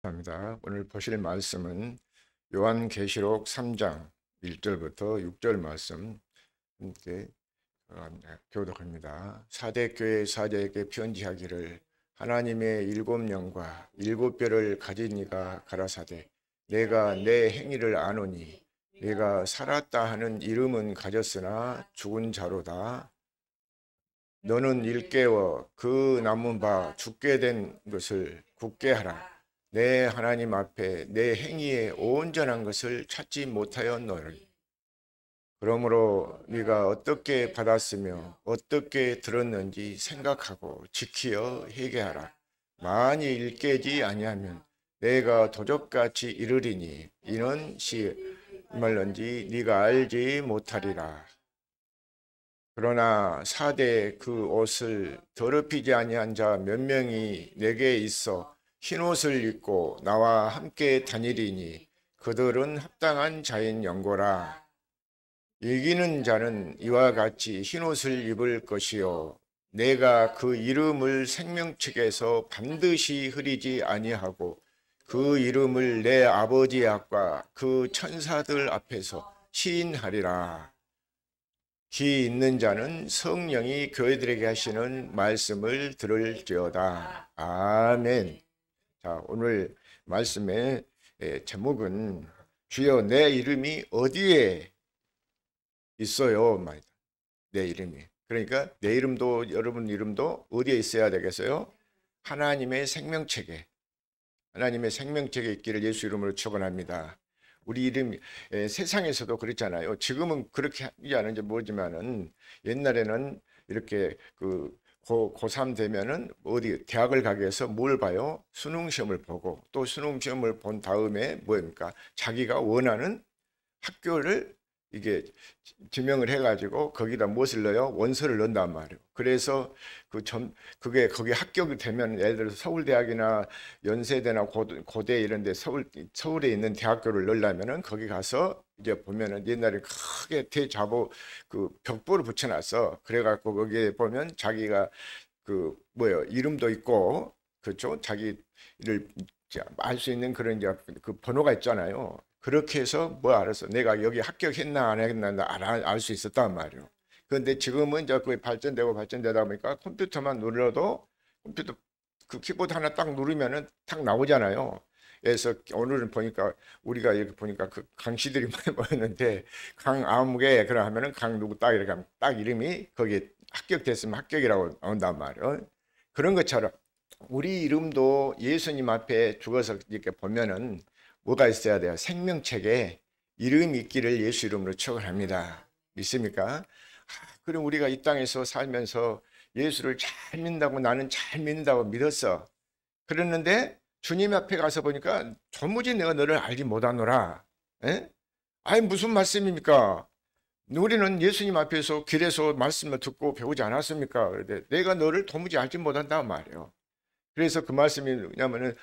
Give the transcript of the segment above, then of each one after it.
합니다. 오늘 보실 말씀은 요한계시록 3장 1절부터 6절 말씀 함께 교독합니다. 사대 교회 사제에게 편지하기를 하나님의 일곱 영과 일곱 뼈를 가진 이가 가라사대 내가 내 행위를 아노니 내가 살았다 하는 이름은 가졌으나 죽은 자로다. 너는 일깨워 그 남은 바 죽게 된 것을 굳게 하라. 내 하나님 앞에 내 행위에 온전한 것을 찾지 못하였노니 그러므로 네가 어떻게 받았으며 어떻게 들었는지 생각하고 지키어 회개하라. 만일 일깨지 아니하면 내가 도적같이 이르리니 이는 말런지 네가 알지 못하리라. 그러나 사대 그 옷을 더럽히지 아니한 자 몇 명이 내게 있어 흰옷을 입고 나와 함께 다니리니 그들은 합당한 자인 연고라. 이기는 자는 이와 같이 흰옷을 입을 것이요 내가 그 이름을 생명책에서 반드시 흐리지 아니하고 그 이름을 내 아버지 앞과 그 천사들 앞에서 시인하리라. 귀 있는 자는 성령이 교회들에게 하시는 말씀을 들을지어다. 아멘. 자, 오늘 말씀의 제목은 주여 내 이름이 어디에 있어요? 말이다. 내 이름이. 그러니까 내 이름도 여러분 이름도 어디에 있어야 되겠어요? 하나님의 생명책에. 하나님의 생명책에 있기를 예수 이름으로 축원합니다. 우리 이름이 세상에서도 그렇잖아요. 지금은 그렇게 하지 않은지 모르지만은 옛날에는 이렇게 고3 되면은 어디 대학을 가기 위해서 뭘 봐요? 수능 시험을 보고 또 수능 시험을 본 다음에 뭐입니까? 자기가 원하는 학교를 이게 지명을 해가지고 거기다 무엇을 넣어요? 원서를 넣는단 말이에요. 그래서 그게 거기 합격이 되면 예를 들어서 서울대학이나 연세대나 고대 이런 데 서울에 있는 대학교를 넣으려면은 거기 가서 이제 보면은 옛날에 크게 대자보 벽보를 붙여놨어. 그래갖고 거기에 보면 자기가 이름도 있고 그렇죠? 자기를 알 수 있는 그런 이제 그 번호가 있잖아요. 그렇게 해서 알았어. 내가 여기 합격했나 안 했나 알 수 있었단 말이에요. 그런데 지금은 이제 그게 발전되다 보니까 컴퓨터만 눌러도 컴퓨터 그 키보드 하나 딱 누르면은 딱 나오잖아요. 그래서 오늘은 보니까 우리가 이렇게 보니까 그 강씨들이 많이 모였는데 강 아무개 그러 하면은 강 누구 딱 이렇게 하면 딱 이름이 거기에 합격됐으면 합격이라고 나온단 말이에요. 그런 것처럼 우리 이름도 예수님 앞에 죽어서 이렇게 보면은 뭐가 있어야 돼요? 생명책에 이름이 있기를 예수 이름으로 축원합니다. 믿습니까? 그럼 우리가 이 땅에서 살면서 예수를 잘 믿는다고 나는 잘 믿는다고 믿었어. 그랬는데 주님 앞에 가서 보니까 도무지 내가 너를 알지 못하노라. 에? 아니 무슨 말씀입니까? 우리는 예수님 앞에서 길에서 말씀을 듣고 배우지 않았습니까? 그런데 내가 너를 도무지 알지 못한단 말이에요. 그래서 그 말씀이 뭐냐면은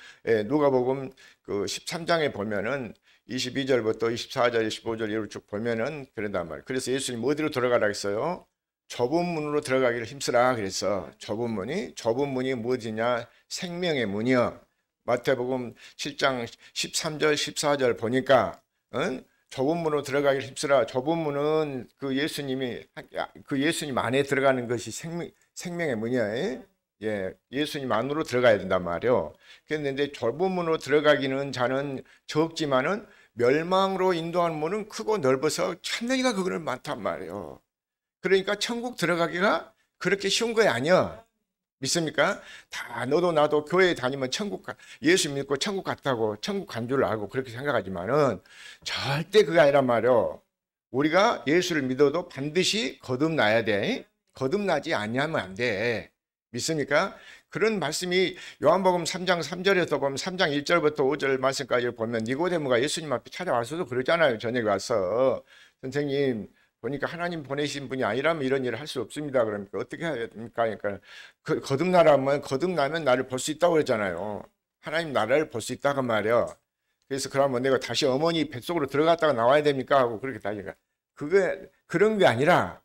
누가복음 그 13장에 보면은 22절부터 24절, 25절 이렇게 쭉 보면은 그런단 말이에요. 그래서 예수님 어디로 들어가라 했어요? 좁은 문으로 들어가기를 힘쓰라 그랬어. 좁은 문이 무엇이냐? 생명의 문이요. 마태복음 7장 13절, 14절 보니까 좁은 문으로 들어가기를 힘쓰라. 좁은 문은 그 예수님 안에 들어가는 것이 생명의 문이야. 예, 예수님 안으로 들어가야 된단 말이에요. 그런데 좁은 문으로 들어가기는 자는 적지만은 멸망으로 인도하는 문은 크고 넓어서 천대가 그거는 많단 말이에요. 그러니까 천국 들어가기가 그렇게 쉬운 거 아니야. 믿습니까? 다 너도 나도 교회 다니면 예수 믿고 천국 갔다고 천국 간 줄 알고 그렇게 생각하지만은 절대 그게 아니란 말이에요. 우리가 예수를 믿어도 반드시 거듭나야 돼. 거듭나지 아니하면 안 돼. 믿습니까? 그런 말씀이 요한복음 3장 3절에서 보면 3장 1절부터 5절 말씀까지 보면 니고데모가 예수님 앞에 찾아와서도 그러잖아요. 저녁에 와서 선생님 보니까 하나님 보내신 분이 아니라면 이런 일을 할 수 없습니다. 그러니까 어떻게 해야 됩니까? 그러니까 거듭나면 나를 볼 수 있다고 그랬잖아요. 하나님 나라를 볼 수 있다고 말이야. 그래서 그러면 내가 다시 어머니 뱃속으로 들어갔다가 나와야 됩니까? 하고 그렇게 다니까 그게 그런 게 아니라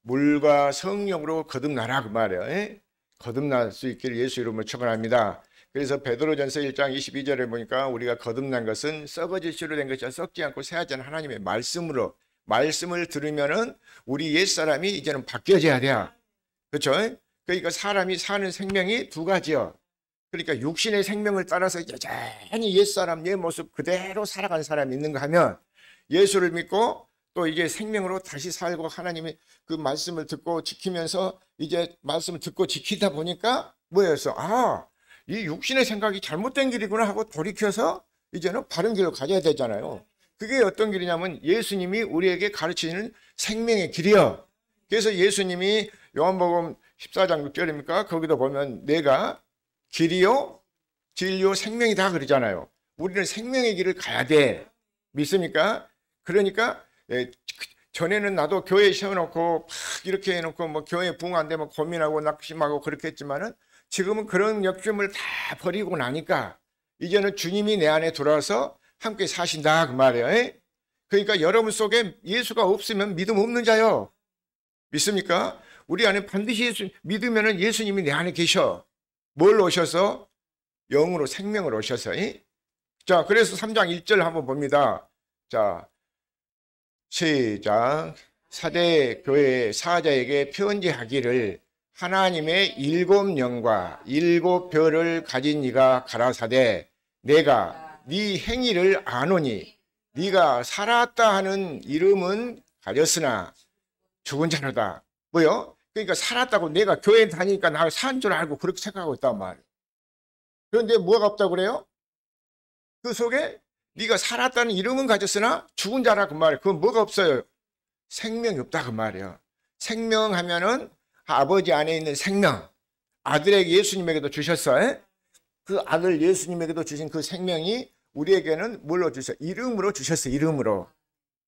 물과 성령으로 거듭나라 그 말이에요. 거듭날 수 있기를 예수 이름으로 축원합니다. 그래서 베드로전서 1장 22절에 보니까 우리가 거듭난 것은 썩어질 씨로 된 것이 썩지 않고 새하지 않은 하나님의 말씀으로, 말씀을 들으면은 우리 옛사람이 이제는 바뀌어져야 돼요. 그렇죠? 그러니까 사람이 사는 생명이 두 가지요. 그러니까 육신의 생명을 따라서 여전히 옛사람, 옛 모습 그대로 살아가는 사람이 있는가 하면, 예수를 믿고 또 이게 생명으로 다시 살고 하나님의 그 말씀을 듣고 지키면서 이제 말씀을 듣고 지키다 보니까 뭐였어? 아, 이 육신의 생각이 잘못된 길이구나 하고 돌이켜서 이제는 바른 길로 가져야 되잖아요. 그게 어떤 길이냐면 예수님이 우리에게 가르치는 생명의 길이요. 그래서 예수님이 요한복음 14장 6절입니까? 거기도 보면 내가 길이요, 진리요, 생명이다 그러잖아요. 우리는 생명의 길을 가야 돼. 믿습니까? 그러니까 전에는 나도 교회에 세워놓고 막 이렇게 해놓고 뭐 교회 부흥 안 되면 고민하고 낙심하고 그렇게 했지만은 지금은 그런 욕심을 다 버리고 나니까 이제는 주님이 내 안에 들어와서 함께 사신다 그 말이에요. 그러니까 여러분 속에 예수가 없으면 믿음 없는 자요. 믿습니까? 우리 안에 반드시 예수 믿으면은 예수님이 내 안에 계셔. 뭘 오셔서? 영으로 생명을 오셔서. 자, 그래서 3장 1절 한번 봅니다. 자, 시작. 사대 교회 사자에게 편지하기를 하나님의 7 영과 7 별을 가진 이가 가라사대 내가 네 행위를 아노니 네가 살았다 하는 이름은 가졌으나 죽은 자로다. 뭐요? 그러니까 살았다고 내가 교회 다니니까 나 산 줄 알고 그렇게 생각하고 있단 말이에요. 그런데 뭐가 없다고 그래요? 그 속에 네가 살았다는 이름은 가졌으나 죽은 자라 그 말이에요. 그건 뭐가 없어요? 생명이 없다 그 말이에요. 생명하면은 아버지 안에 있는 생명, 아들에게 예수님에게도 주셨어요. 그 아들 예수님에게도 주신 그 생명이 우리에게는 뭘로 주셨어요? 이름으로 주셨어요. 이름으로.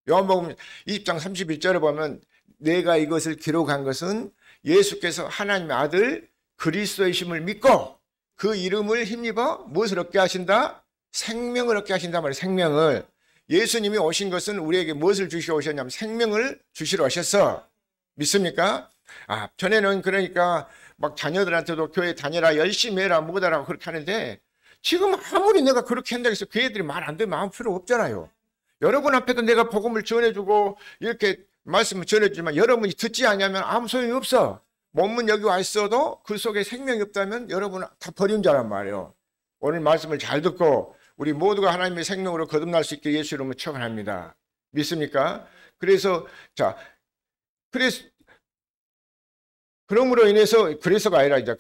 요한복음 20장 31절에 보면 내가 이것을 기록한 것은 예수께서 하나님의 아들 그리스도이심을 믿고 그 이름을 힘입어 무엇을 얻게 하신다? 생명을 얻게 하신단 말이에요. 생명을. 예수님이 오신 것은 우리에게 무엇을 주시러 오셨냐면 생명을 주시러 오셨어. 믿습니까? 아, 전에는 그러니까 막 자녀들한테도 교회 다니라 열심히 해라 뭐다라고 그렇게 하는데 지금 아무리 내가 그렇게 한다고 해서 그 애들이 말 안 들으면 아무 필요 없잖아요. 여러분 앞에도 내가 복음을 전해주고 이렇게 말씀을 전해주지만 여러분이 듣지 않으면 아무 소용이 없어. 몸은 여기 와 있어도 그 속에 생명이 없다면 여러분은 다 버린 자란 말이에요. 오늘 말씀을 잘 듣고 우리 모두가 하나님의 생명으로 거듭날 수 있게 예수 이름으로 축원합니다. 믿습니까? 그래서 그러므로 인해서 그래서가 아니라 이제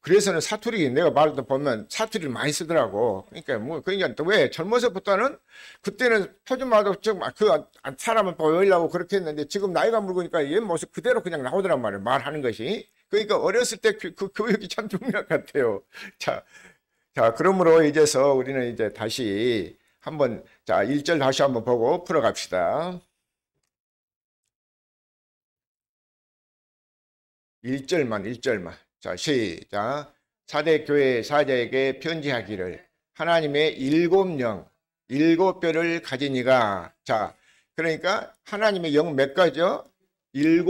그래서는 사투리 내가 말도 보면 사투리를 많이 쓰더라고. 그러니까 왜 젊어서부터는 그때는 표준말도 그 사람을 보이려고 그렇게 했는데 지금 나이가 먹으니까 옛 모습 그대로 그냥 나오더란 말이에요. 말하는 것이. 그러니까 어렸을 때 그 교육이 참 중요한 것 같아요. 자, 그러므로 이제서 우리는 이제 다시 한번 1절 다시 한번 보고 풀어갑시다. 1절만. 자, 시작. 사대 교회 사자에게 편지하기를 하나님의 7 영, 7 별을 가진 이가. 자, 그러니까 하나님의 영 몇 가지요? 7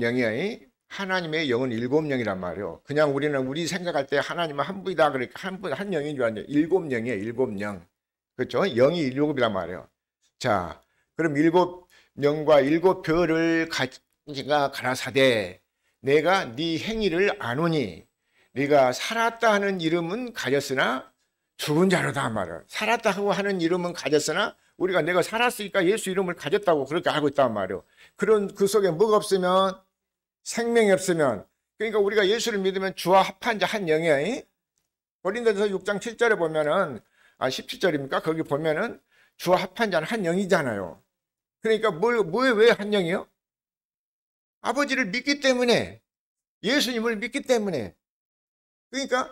영이에요. 하나님의 영은 7 영이란 말이에요. 그냥 우리 생각할 때 하나님은 한 분이다 그러니까 한 영인 줄 알았는데 7 영이에요. 7 영. 그렇죠? 영이 7이란 말이에요. 자, 그럼 7 영과 7 별을 가진 이가 가라사대 내가 네 행위를 아노니 네가 살았다 하는 이름은 가졌으나 죽은 자로다 말이야. 살았다 하고 하는 이름은 가졌으나 우리가 내가 살았으니까 예수 이름을 가졌다고 그렇게 알고 있단 말이에요. 그런 그 속에 뭐가 없으면 생명이 없으면 그러니까 우리가 예수를 믿으면 주와 합한 자 한 영이에요. 고린도전서 6장 7절에 보면은 17절입니까? 거기 보면은 주와 합한 자는 한 영이잖아요. 그러니까 왜 한 영이요? 아버지를 믿기 때문에, 예수님을 믿기 때문에. 그러니까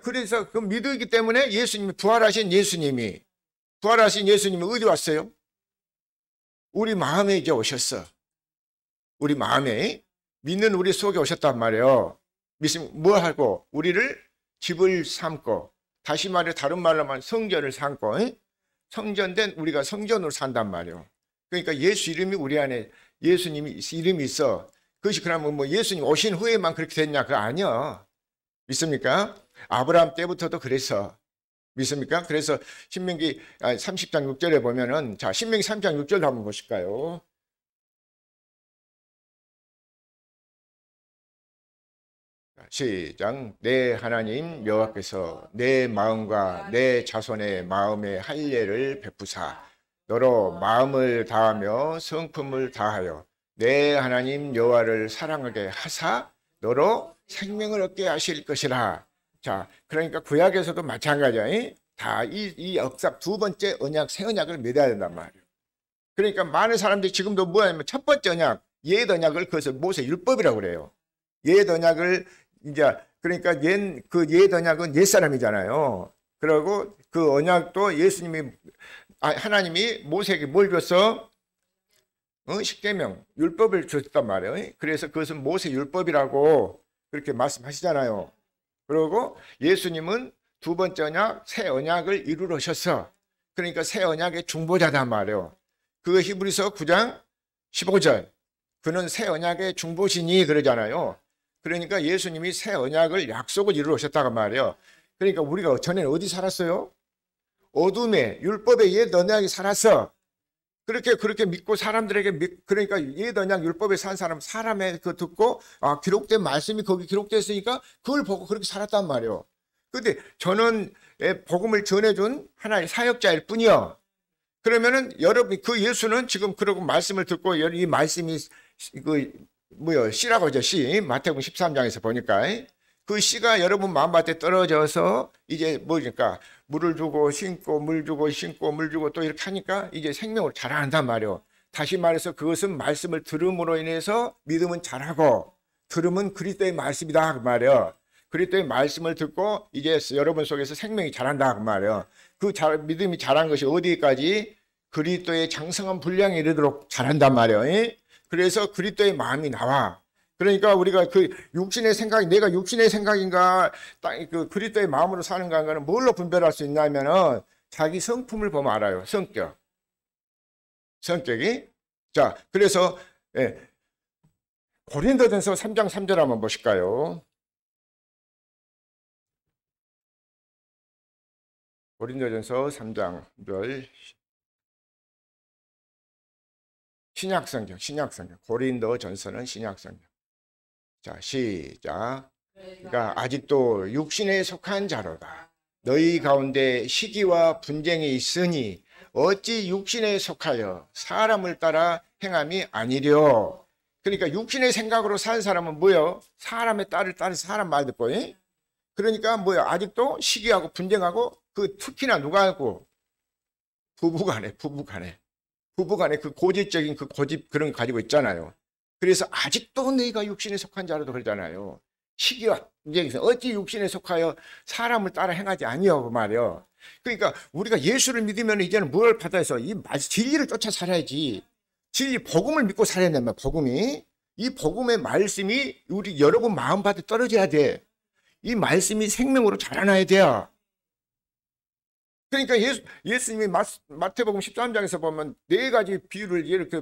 그래서 그 믿기 때문에 예수님이 부활하신 예수님이 어디 왔어요? 우리 마음에 이제 오셨어. 우리 마음에 믿는 우리 속에 오셨단 말이에요. 믿으면 뭐 하고 우리를 집을 삼고 다시 말해 다른 말로 하면 성전을 삼고 성전된 우리가 성전으로 산단 말이에요. 그러니까 예수 이름이 우리 안에 예수님이 이름이 있어. 그것이 그러면 뭐 예수님 오신 후에만 그렇게 됐냐? 그거 아니야. 믿습니까? 아브라함 때부터도 그랬어. 믿습니까? 그래서 신명기 30장 6절에 보면은, 자, 신명기 30장 6절 한번 보실까요? 시작. 내 하나님 여호와께서 내 마음과 내 자손의 마음에 할례를 베푸사 너로 마음을 다하며 성품을 다하여 내 하나님 여호와를 사랑하게 하사 너로 생명을 얻게 하실 것이라. 자, 그러니까 구약에서도 마찬가지야. 다 이 역사 두 번째 언약, 새 언약을 맺어야 된단 말이에요. 그러니까 많은 사람들이 지금도 뭐냐면 첫 번째 언약, 옛 언약을 그것을 모세 율법이라고 그래요. 옛 언약을 이제 그러니까 옛 언약은 옛 사람이잖아요. 그리고 그 언약도 예수님이 하나님이 모세에게 뭘 줬어? 십계명 율법을 줬단 말이에요. 그래서 그것은 모세 율법이라고 그렇게 말씀하시잖아요. 그리고 예수님은 두 번째 언약, 새 언약을 이루러 오셨어. 그러니까 새 언약의 중보자단 말이에요. 그 히브리서 9장 15절. 그는 새 언약의 중보시니 그러잖아요. 그러니까 예수님이 새 언약을 약속을 이루러 오셨다고 말이에요. 그러니까 우리가 전에는 어디 살았어요? 어둠에 율법의 옛 언약이 살았어. 그렇게 믿고 사람들에게 그러니까 옛 언약 율법에 산 사람의 그 듣고 기록된 말씀이 거기 기록됐으니까 그걸 보고 그렇게 살았단 말이에요. 근데 저는 복음을 전해준 하나의 사역자일 뿐이요. 그러면은 여러분 그 예수는 지금 그러고 말씀을 듣고 이 말씀이 씨라고 하죠. 씨 마태복음 13장에서 보니까 그 씨가 여러분 마음밭에 떨어져서 이제 뭐니까 물을 주고 심고 물 주고 심고 물 주고 또 이렇게 하니까 이제 생명을 자라난단 말이에요. 다시 말해서 그것은 말씀을 들음으로 인해서 믿음은 자라고 들음은 그리스도의 말씀이다 그 말이에요. 그리스도의 말씀을 듣고 이제 여러분 속에서 생명이 자란다 그 말이에요. 그 믿음이 자란 것이 어디까지? 그리스도의 장성한 분량에 이르도록 자란단 말이에요. 그래서 그리스도의 마음이 나와. 그러니까 우리가 그 육신의 생각이 내가 육신의 생각인가 그 그리스도의 마음으로 사는가 하는 뭘로 분별할 수 있냐면은 자기 성품을 보면 알아요. 성격이. 자, 그래서 고린도전서 3장 3절 한번 보실까요? 고린도전서 3장 3절. 신약성경. 고린도전서는 신약성경. 자, 시작. 그러니까 아직도 육신에 속한 자로다. 너희 가운데 시기와 분쟁이 있으니 어찌 육신에 속하여 사람을 따라 행함이 아니려. 그러니까 육신의 생각으로 사는 사람은 뭐예요? 사람의 딸을 따라서 사람 말 듣고. 그러니까 뭐예요? 아직도 시기하고 분쟁하고 그 특히나 누가 하고 부부간에 그 고집적인 그 고집 그런 거 가지고 있잖아요. 그래서 아직도 너희가 육신에 속한 자로도 그러잖아요. 시기와 분쟁에서 어찌 육신에 속하여 사람을 따라 행하지 아니하고 말이요. 그러니까 우리가 예수를 믿으면 이제는 뭘 받아서 이 진리를 쫓아 살아야지. 진리 복음을 믿고 살아야 된다. 복음이 이 복음의 말씀이 우리 여러분 마음밭에 떨어져야 돼. 이 말씀이 생명으로 자라나야 돼요. 그러니까 예수님이 마태복음 13장에서 보면 네 가지 비유를 이렇게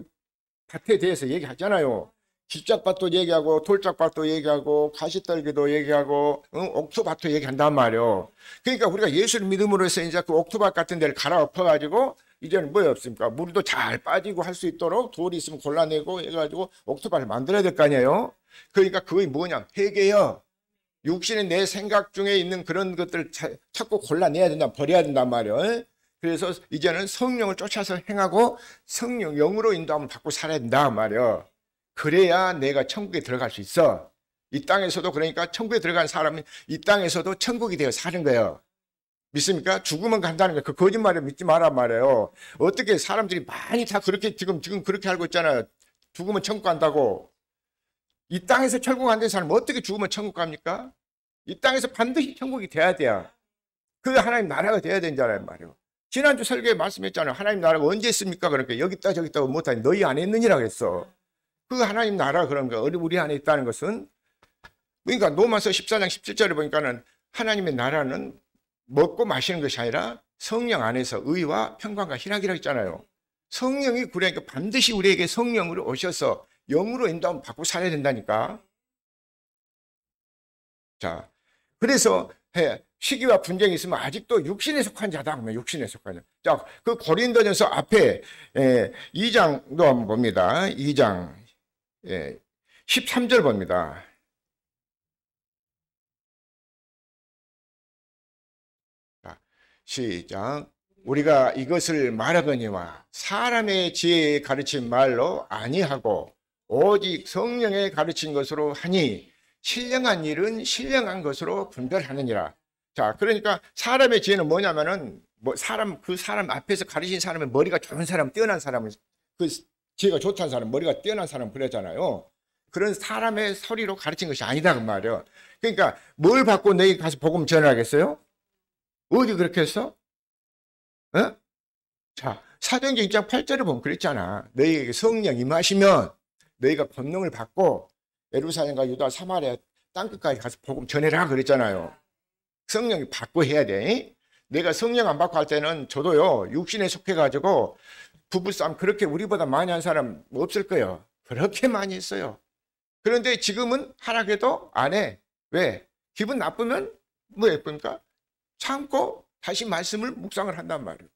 밭에 대해서 얘기하잖아요. 집작밭도 얘기하고 돌짝밭도 얘기하고 가시떨기도 얘기하고 옥토밭도 얘기한단 말이에요. 그러니까 우리가 예수를 믿음으로 해서 이제 그 옥토밭 같은 데를 갈아엎어가지고 이제는 뭐에 없습니까? 물도 잘 빠지고 할 수 있도록 돌이 있으면 골라내고 해가지고 옥토밭을 만들어야 될 거 아니에요. 그러니까 그게 뭐냐? 회개요. 육신의 내 생각 중에 있는 그런 것들을 자꾸 골라내야 된다, 버려야 된단 말이에요. 그래서 이제는 성령을 쫓아서 행하고 성령, 영으로 인도함을 받고 살아야 된다 말이에요. 그래야 내가 천국에 들어갈 수 있어. 이 땅에서도 그러니까 천국에 들어간 사람은 이 땅에서도 천국이 되어 사는 거예요. 믿습니까? 죽으면 간다는 거예요. 그 거짓말을 믿지 말란 말이에요. 어떻게 사람들이 많이 다 그렇게 지금 그렇게 알고 있잖아요. 죽으면 천국 간다고. 이 땅에서 천국 안 된 사람은 어떻게 죽으면 천국 갑니까? 이 땅에서 반드시 천국이 돼야 돼요. 그 하나님 나라가 돼야 된다는 말이에요. 지난주 설교에 말씀했잖아요. 하나님 나라가 언제 있습니까? 그러니까 여기 있다 저기 있다고 못하니 너희 안에 있느니라 그랬어. 그 하나님 나라 그런가 우리 안에 있다는 것은 그러니까 로마서 14장 17절에 보니까는 하나님의 나라는 먹고 마시는 것이 아니라 성령 안에서 의와 평강과 희락이라고 했잖아요. 성령이 그러니까 반드시 우리에게 성령으로 오셔서 영으로 인도함을 받고 살아야 된다니까. 자, 그래서 시기와 분쟁이 있으면 아직도 육신에 속한 자다. 그러면 육신에 속한 자. 자, 그 고린도전서 앞에 2장도 한번 봅니다. 2장 13절 봅니다. 자, 시작. 우리가 이것을 말하거니와 사람의 지혜에 가르친 말로 아니하고 오직 성령에 가르친 것으로 하니 신령한 일은 신령한 것으로 분별하느니라. 자, 그러니까 사람의 지혜는 뭐냐면은 그 사람 앞에서 가르친 사람의 머리가 좋은 사람, 뛰어난 사람은 그 지혜가 좋다는 사람, 머리가 뛰어난 사람 그랬잖아요. 그런 사람의 소리로 가르친 것이 아니다 그 말이에요. 그러니까 뭘 받고 너희 가서 복음 전하겠어요? 어디 그렇게 했어? 어? 자, 사도행전 1장 8절을 보면 그랬잖아. 너희에게 성령 임하시면 너희가 권능을 받고 예루살렘과 유다 사마리아 땅끝까지 가서 복음 전해라 그랬잖아요. 성령이 받고 해야 돼. 내가 성령 안 받고 할 때는 저도요 육신에 속해가지고 부부싸움 그렇게 우리보다 많이 한 사람 없을 거예요. 그렇게 많이 했어요. 그런데 지금은 하라해도 안 해. 왜? 기분 나쁘면 뭐 예쁩니까? 참고 다시 말씀을 묵상을 한단 말이에요.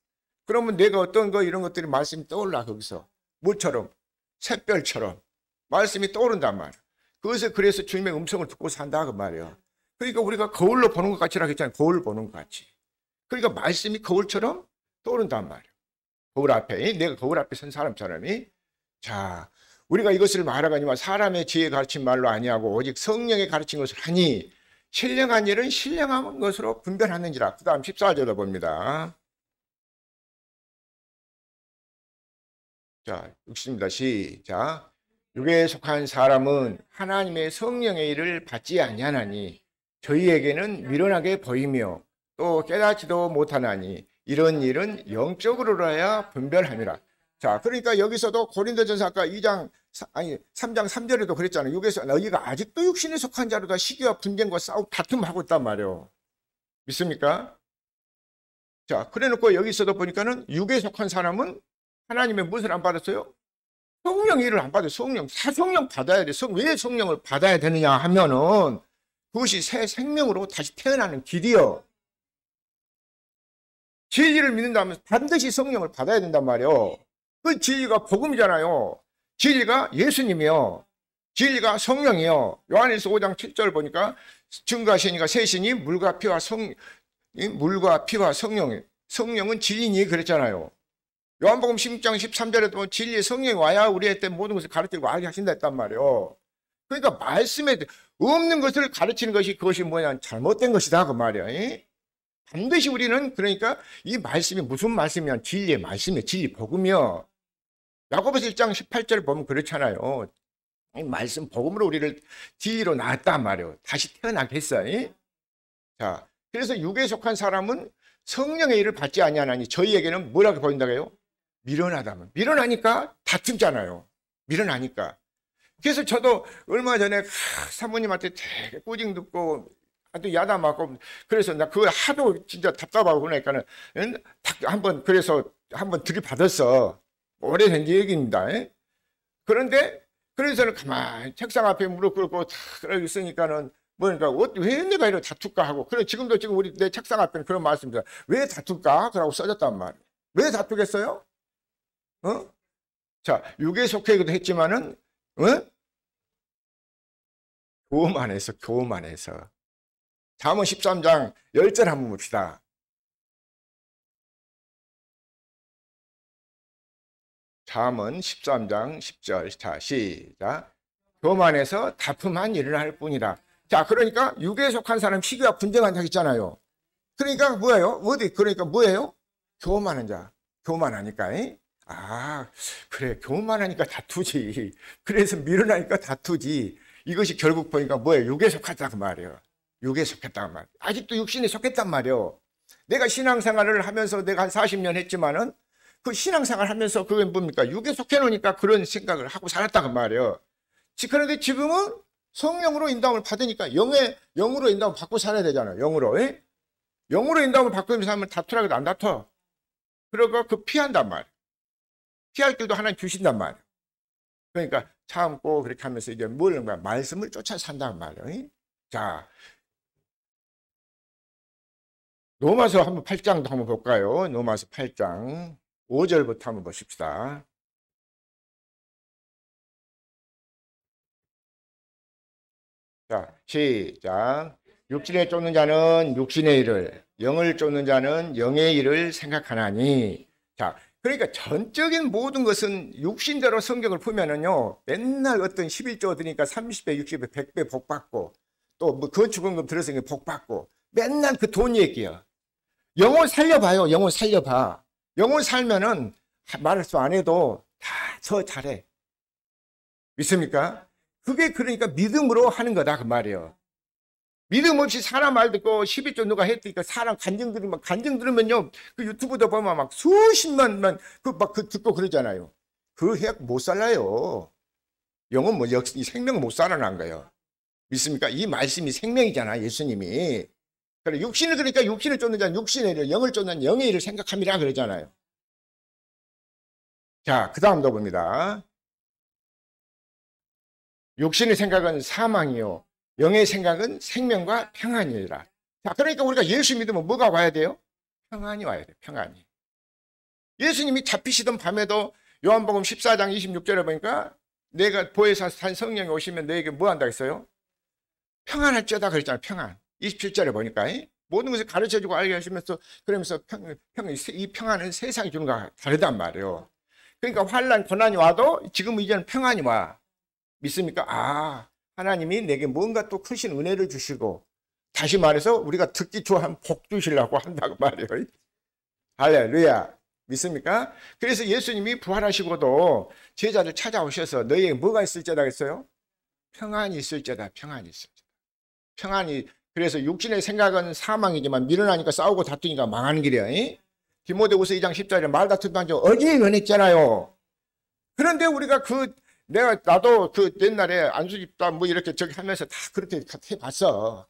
그러면 내가 어떤 거 이런 것들이 말씀이 떠올라 거기서 물처럼 샛별처럼 말씀이 떠오른단 말이에요. 그래서 주님의 음성을 듣고 산다 그 말이에요. 그러니까 우리가 거울로 보는 것 같이라고 했잖아요. 거울 보는 것 같이. 그러니까 말씀이 거울처럼 떠오른단 말이에요. 거울 앞에 내가 거울 앞에 선 사람처럼이. 자, 우리가 이것을 말하거니와 사람의 지혜 가르친 말로 아니하고 오직 성령의 가르친 것을 하니 신령한 일은 신령한 것으로 분별하는지라. 그 다음 14절로 봅니다. 자, 읽습니다. 시작. 육에 속한 사람은 하나님의 성령의 일을 받지 아니하나니 저희에게는 미련하게 보이며 또 깨닫지도 못하나니 이런 일은 영적으로라야 분별함이라. 자, 그러니까 여기서도 고린도전서 아까 3장 3절에도 그랬잖아요. 육에서 너희가 아직도 육신에 속한 자로다 시기와 분쟁과 싸우고 다툼하고 있단 말이에요. 믿습니까? 자, 그래놓고 여기서도 보니까는 육에 속한 사람은 하나님의 무엇을 안 받았어요? 성령 일을 안 받아요. 성령 받아야 돼. 왜 성령을 받아야 되느냐 하면은 그것이 새 생명으로 다시 태어나는 길이요. 진리를 믿는다면 반드시 성령을 받아야 된단 말이에요. 그 진리가 복음이잖아요. 진리가 예수님이요. 진리가 성령이요. 요한일서 5장 7절 보니까 증거하시니까 새 신이 물과 피와 성령, 성령은 진리니 그랬잖아요. 요한복음 16장 13절에도 진리의 성령이 와야 우리한테 모든 것을 가르치고 알게 하신다 했단 말이에요. 그러니까 말씀에 없는 것을 가르치는 것이 그것이 뭐냐 잘못된 것이다 그 말이야. 반드시 우리는 그러니까 이 말씀이 무슨 말씀이냐 진리의 말씀이에요. 진리 복음이요. 야고보서 1장 18절 보면 그렇잖아요. 이 말씀 복음으로 우리를 진리로 낳았단 말이에요. 다시 태어나게 했어요. 자, 그래서 육에 속한 사람은 성령의 일을 받지 아니하나니 저희에게는 뭐라고 보인다고 해요? 미련하다면. 미련하니까 다툼잖아요. 미련하니까. 그래서 저도 얼마 전에 사모님한테 되게 꾸징 듣고 아주 야단 맞고 그래서 나 그거 하도 진짜 답답하고 그러니까는 그래서 한번 들이받았어. 오래된 얘기입니다. 그런데 그래서는 가만히 책상 앞에 무릎 꿇고 탁 있으니까는 뭐니까 왜 내가 이렇게 다툴까 하고 그래 지금 내 책상 앞에는 그런 말씀입니다. 왜 다툴까? 그러고 써졌단 말이에요. 왜 다투겠어요? 자, 육에 속해기도 했지만은 교음 안에서 잠언 13장 10절 한번 봅시다. 잠언 13장 10절. 자, 시작. 교음 안에서 다툼만 일어날 뿐이다. 자, 그러니까 육에 속한 사람 시기와 분쟁한다 했잖아요. 그러니까 뭐예요? 그러니까 뭐예요? 교만한 자. 교만하니까. 아, 그래. 교만하니까 다투지. 그래서 밀어나니까 다투지. 이것이 결국 보니까 뭐예요? 육에 속했다 그 말이에요. 육에 속했다 그 말이에요. 아직도 육신에 속했단 말이에요. 내가 신앙생활을 하면서 내가 한 40년 했지만은 그 신앙생활 하면서 그게 뭡니까? 육에 속해 놓으니까 그런 생각을 하고 살았다 그 말이에요. 그런데 지금은 성령으로 인도함을 받으니까 영으로 인도함을 받고 살아야 되잖아요. 영으로. 영으로 인도함을 받고 살면 다투라 해도 안 다퉈. 그러고 그 피한단 말이에요. 피할 길도 하나님 주신단 말이에요. 그러니까 참고 그렇게 하면서 이제 말씀을 쫓아 산단 말이에요. 자, 로마서 한번 8장도 한번 볼까요? 로마서 8장 5절부터 한번 보십시다. 자, 시작. 육신에 쫓는 자는 육신의 일을, 영을 쫓는 자는 영의 일을 생각하나니. 자, 그러니까 전적인 모든 것은 육신대로 성경을 보면은요, 맨날 어떤 11조 드니까 30배, 60배, 100배 복 받고, 또 뭐 건축원금 들어서 복 받고, 맨날 그 돈 얘기야. 영혼 살려봐요. 영혼 살려봐. 영혼 살면은 말할수 안 해도 다 저 잘해. 믿습니까? 그게 그러니까 믿음으로 하는 거다 그 말이에요. 믿음 없이 사람 말 듣고 12조 누가 했으니까 사람 간증 들으면요 그 유튜브도 보면 막 수십만만 그 듣고 그러잖아요. 그 해약 못 살아요. 영은 뭐 이 생명 못 살아난 거예요. 믿습니까? 이 말씀이 생명이잖아 예수님이. 그래 육신을 그러니까 육신을 쫓는 자는 육신의 일을 영을 쫓는 영의 일을 생각함이라 그러잖아요. 자, 그 다음도 봅니다. 육신의 생각은 사망이요 영의 생각은 생명과 평안이라. 자, 그러니까 우리가 예수 믿으면 뭐가 와야 돼요? 평안이 와야 돼요. 평안이. 예수님이 잡히시던 밤에도 요한복음 14장 26절에 보니까 내가 보혜사 산 성령이 오시면 너에게 뭐 한다 했어요? 평안할지어다 그랬잖아요. 평안. 27절에 보니까 모든 것을 가르쳐주고 알게 하시면서 그러면서 이 평안은 세상이 주는 거와 다르단 말이에요. 그러니까 환난 고난이 와도 지금 이제는 평안이 와. 믿습니까? 아, 하나님이 내게 뭔가 또 크신 은혜를 주시고 다시 말해서 우리가 듣기 좋아한 복 주시려고 한다고 말이에요. 할렐루야. 믿습니까? 그래서 예수님이 부활하시고도 제자들 찾아오셔서 너희에게 뭐가 있을지다 했어요? 평안이 있을지다. 평안이 있을지다. 평안이. 그래서 육신의 생각은 사망이지만 밀어나니까 싸우고 다투니까 망하는 길이야. 디모데후서 2장 10절에 말 다투면 어지에 면했잖아요. 그런데 우리가 나도 그 옛날에 안수집단 뭐 이렇게 저기 하면서 다 그렇게 해봤어.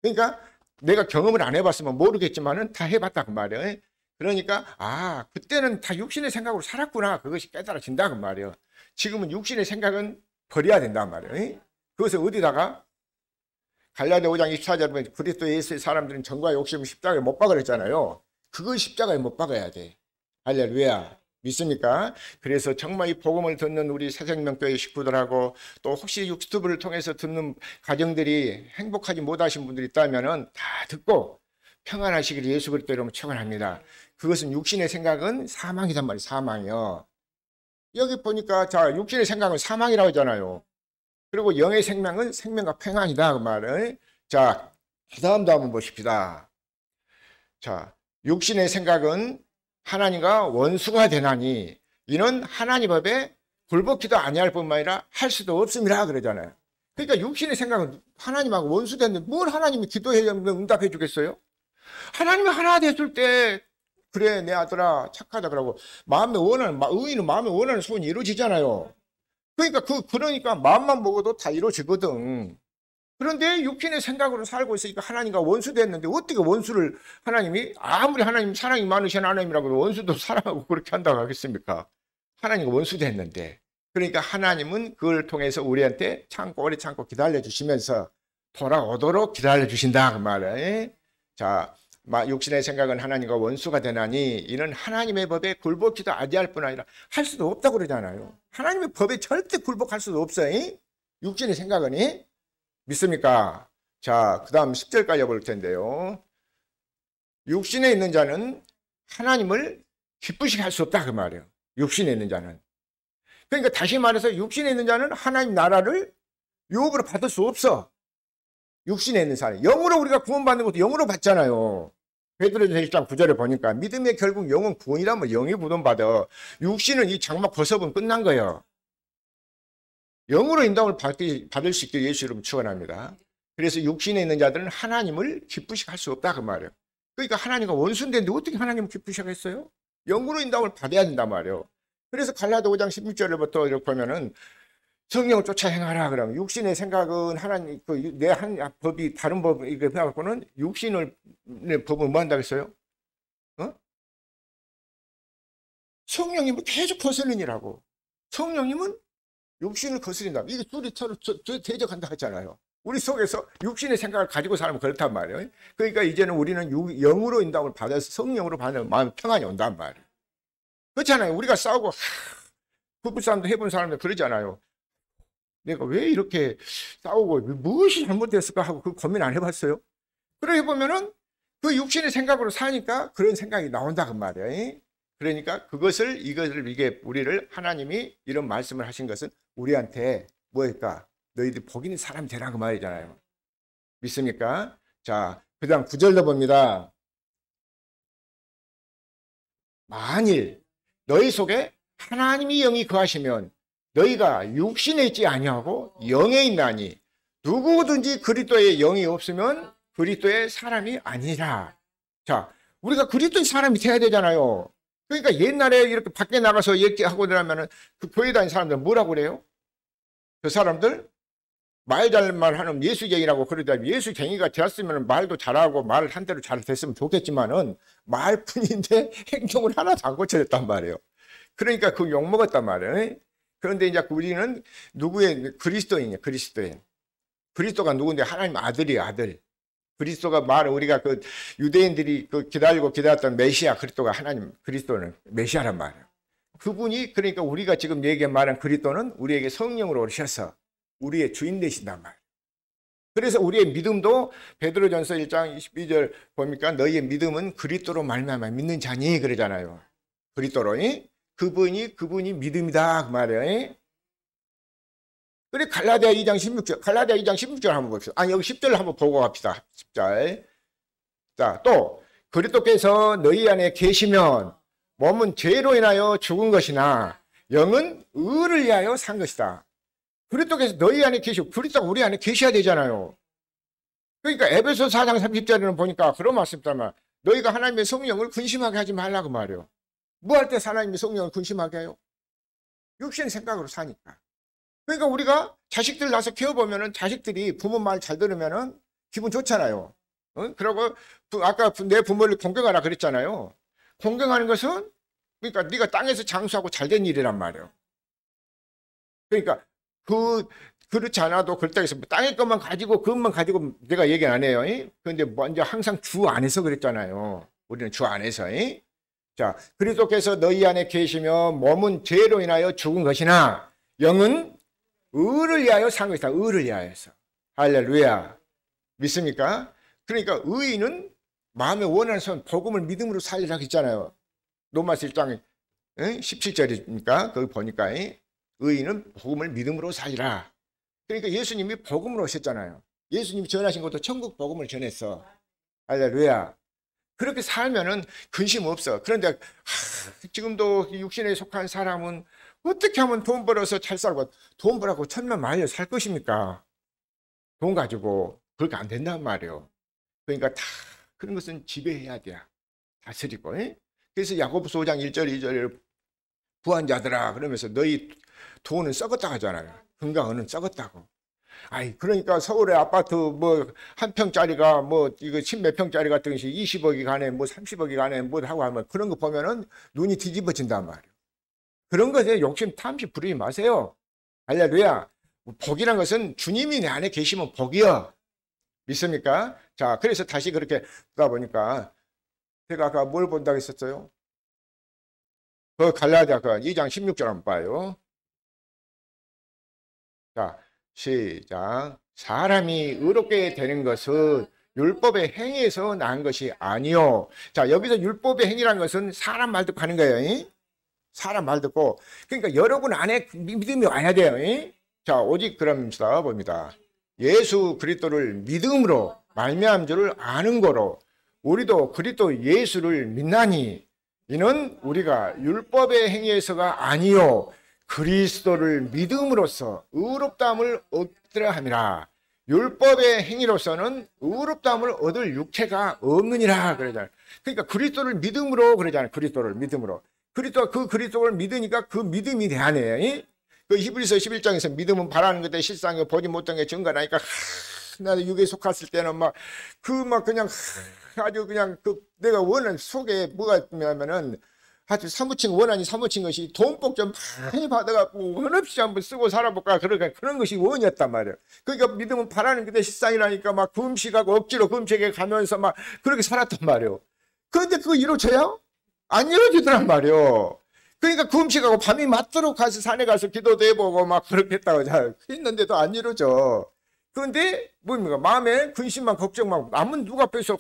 그러니까 내가 경험을 안 해봤으면 모르겠지만은 다 해봤다 그 말이에요. 그러니까 아 그때는 다 육신의 생각으로 살았구나 그것이 깨달아진다 그 말이에요. 지금은 육신의 생각은 버려야 된단 말이에요. 그것을 어디다가 갈라디아 5장 24절에 보면 그리스도 예수의 사람들은 정과 욕심을 십자가에 못 박으라 했잖아요. 그걸 십자가에 못 박아야 돼. 할렐루야. 믿습니까? 그래서 정말 이 복음을 듣는 우리 새생명교회 식구들하고 또 혹시 유튜브를 통해서 듣는 가정들이 행복하지 못하신 분들이 있다면 다 듣고 평안하시기를 예수 그리스도 이름으로 축원합니다. 그것은 육신의 생각은 사망이란 말이에요. 사망이요. 여기 보니까 자 육신의 생각은 사망이라고 하잖아요. 그리고 영의 생명은 생명과 평안이다 그 말을. 자, 그 다음도 한번 보십시다. 자, 육신의 생각은 하나님과 원수가 되나니 이는 하나님 법에 굴복기도 아니할 뿐만 아니라 할 수도 없음이라 그러잖아요. 그러니까 육신의 생각은 하나님하고 원수 됐는데 뭘 하나님이 기도해 응답해 주겠어요? 하나님이 하나 됐을 때 그래 내 아들아 착하다 그러고 마음에 원하는 의인은 마음에 원하는 소원이 이루어지잖아요. 그러니까 마음만 먹어도 다 이루어지거든. 그런데 육신의 생각으로 살고 있으니까 하나님과 원수 됐는데 어떻게 원수를 하나님이 아무리 하나님 사랑이 많으신 하나님이라고 원수도 사랑하고 그렇게 한다고 하겠습니까? 하나님과 원수 됐는데 그러니까 하나님은 그걸 통해서 우리한테 오래 참고 기다려 주시면서 돌아오도록 기다려 주신다 그 말이에요. 자, 육신의 생각은 하나님과 원수가 되나니 이는 하나님의 법에 굴복지도 아니할 뿐 아니라 할 수도 없다고 그러잖아요. 하나님의 법에 절대 굴복할 수도 없어요. 육신의 생각은 믿습니까? 자, 그 다음 10절까지 볼 텐데요. 육신에 있는 자는 하나님을 기쁘시게 할 수 없다 그 말이에요. 육신에 있는 자는. 그러니까 다시 말해서 육신에 있는 자는 하나님 나라를 유업으로 받을 수 없어. 육신에 있는 사람. 영으로 우리가 구원받는 것도 영으로 받잖아요. 베드로전서 1장 9절에 보니까 믿음의 결국 영은 구원이라면 영이 구원받아. 육신은 이 장막 벗어보면 끝난 거예요. 영으로 인도함을 받을 수 있게 예수 이름 축원합니다. 그래서 육신에 있는 자들은 하나님을 기쁘시게 할 수 없다 그 말이에요. 그러니까 하나님과 원수인데 어떻게 하나님을 기쁘시게 했어요? 영으로 인도함을 받아야 된단 말이에요. 그래서 갈라디아 5장 16절부터 이렇게 보면은 성령을 쫓아 행하라 그러면 육신의 생각은 하나님 내 한 법이 다른 법 이거 해갖고는 육신의 법은 뭐 한다고 했어요? 성령님은 계속 거슬리니라고. 성령님은 육신을 거스린다. 이게 둘이 서로 대적한다 했잖아요. 우리 속에서 육신의 생각을 가지고 살면 그렇단 말이에요. 그러니까 이제는 우리는 영으로 인도함을 받아서 성령으로 받는 마음 평안이 온단 말이에요. 그렇잖아요. 우리가 싸우고 부부싸움도 해본 사람들 그러잖아요. 내가 왜 이렇게 싸우고 무엇이 잘못됐을까 하고 그 고민 안 해봤어요? 그래 해보면은 그 육신의 생각으로 사니까 그런 생각이 나온다 그 말이에요. 그러니까 이것을 이게 우리를 하나님이 이런 말씀을 하신 것은 우리한테 뭐일까? 너희들 복 있는 사람이 되라 그 말이잖아요. 믿습니까? 자, 그 다음 9절로 봅니다. 만일 너희 속에 하나님이 영이 거하시면 너희가 육신에 있지 아니하고 영에 있나니 누구든지 그리스도의 영이 없으면 그리스도의 사람이 아니라. 자, 우리가 그리스도의 사람이 돼야 되잖아요. 그러니까 옛날에 이렇게 밖에 나가서 얘기하고 그러면은 그 교회 다니는 사람들 뭐라고 그래요? 그 사람들 말 잘만 하는 예수쟁이라고 그러다 예수쟁이가 되었으면 말도 잘하고 말 한 대로 잘 됐으면 좋겠지만은 말뿐인데 행동을 하나도 안 고쳐졌단 말이에요. 그러니까 그 욕먹었단 말이에요. 그런데 이제 우리는 누구의 그리스도인이냐? 그리스도인. 그리스도가 누군데? 하나님 아들이에요, 아들. 그리스도가 우리가 그 유대인들이 그 기다렸던 메시아 그리스도가 하나님 그리스도는 메시아란 말이에요. 그분이 그러니까 우리가 지금 얘기한 말한 그리스도는 우리에게 성령으로 오셔서 우리의 주인 되신단 말이에요. 그래서 우리의 믿음도 베드로전서 1장 22절 보니까 너희의 믿음은 그리스도로 말미암아 믿는 자니 그러잖아요. 그리스도로 그분이 믿음이다 그 말이에요. 그래 갈라디아 2장 16절 한번 봅시다. 아니 여기 10절 한번 보고 갑시다. 10절. 자, 또 그리스도께서 너희 안에 계시면 몸은 죄로 인하여 죽은 것이나 영은 의를 위하여 산 것이다. 그리스도께서 너희 안에 계시고 그리스도가 우리 안에 계셔야 되잖아요. 그러니까 에베소 4장 30절에는 보니까 그런 말씀이잖아. 너희가 하나님의 성령을 근심하게 하지 말라고 말이에요. 뭐 할 때 하나님의 성령을 근심하게 해요? 육신 생각으로 사니까. 그러니까 우리가 자식들 낳아서 키워보면은 자식들이 부모 말 잘 들으면은 기분 좋잖아요. 그러고 아까 내 부모를 공경하라 그랬잖아요. 공경하는 것은 그러니까 네가 땅에서 장수하고 잘된 일이란 말이에요. 그러니까 그렇지 않아도 그렇다고 해서 땅의 것만 가지고 그것만 가지고 내가 얘기 안 해요. 그런데 먼저 항상 주 안에서 그랬잖아요. 우리는 주 안에서. 자, 그리스도께서 너희 안에 계시면 몸은 죄로 인하여 죽은 것이나 영은 의를 위하여 산 것이다. 의를 위하여서. 할렐루야. 믿습니까? 그러니까 의인은 마음에 원하는 손 복음을 믿음으로 살리라고 했잖아요. 로마서 1장 17절이니까 거기 보니까 의인은 복음을 믿음으로 살리라. 그러니까 예수님이 복음으로 오셨잖아요. 예수님이 전하신 것도 천국 복음을 전했어. 할렐루야. 그렇게 살면은 근심 없어. 그런데 지금도 육신에 속한 사람은 어떻게 하면 돈 벌어서 잘 살고 돈 벌라고 천만 말려 살 것입니까? 돈 가지고 그렇게 안 된단 말이에요. 그러니까 다 그런 것은 지배해야 돼. 다스리고. 그래서 야고보서 5장 1절 2절에 부한 자들아 그러면서 너희 돈은 썩었다 하잖아요. 건강은 썩었다고. 아이 그러니까 서울의 아파트 뭐 한 평짜리가 뭐 이거 10몇 평짜리 같은 것이 20억이 가네 뭐 30억이 가네 뭐 하고 하면 그런 거 보면은 눈이 뒤집어진단 말이에요. 그런 것에 욕심 탐심 부리지 마세요. 할렐루야. 복이란 것은 주님이 내 안에 계시면 복이요. 믿습니까? 자, 그래서 다시 그렇게 보다 보니까 제가 아까 뭘 본다고 했었어요? 그 갈라디아 2장 16절 한번 봐요. 자, 시작. 사람이 의롭게 되는 것은 율법의 행위에서 난 것이 아니요. 자, 여기서 율법의 행위라는 것은 사람 말 듣고 하는 거예요. 사람 말 듣고. 그러니까 여러분 안에 믿음이 와야 돼요. 자, 오직 그러면서 봅니다. 예수 그리스도를 믿음으로 말미암은 줄을 아는 거로 우리도 그리스도 예수를 믿나니 이는 우리가 율법의 행위에서가 아니요 그리스도를 믿음으로써 의롭다함을 얻으려 함이라. 율법의 행위로서는 의롭다함을 얻을 육체가 없느니라 그러잖아요. 그러니까 그리스도를 믿음으로 그러잖아요. 그리스도를 믿음으로. 그리스도를 믿으니까 그 믿음이 내 안에. 그 히브리서 11장에서 믿음은 바라는 것에 실상이 보지 못한 게 증거나니까 나도 육에 속았을 때는 그냥 아주 그냥 내가 원하는 속에 뭐가 있냐면은 하여튼 사무친 원한이 사무친 것이 돈복 좀 많이 받아갖고 원없이 한번 쓰고 살아볼까 그런 것이 원이었단 말이에요. 그러니까 믿음은 바라는 그대 실상이라니까 막 금식하고 억지로 금식에 가면서 막 그렇게 살았단 말이에요. 그런데 그거 이루어져요? 안 이루어지더란 말이에요. 그러니까 금식하고 밤이 맞도록 가서 산에 가서 기도도 해보고 막 그렇게 했다고 했는데도 안 이루어져. 그런데 뭡니까? 마음에 근심만 걱정만 남은 누가 앞에서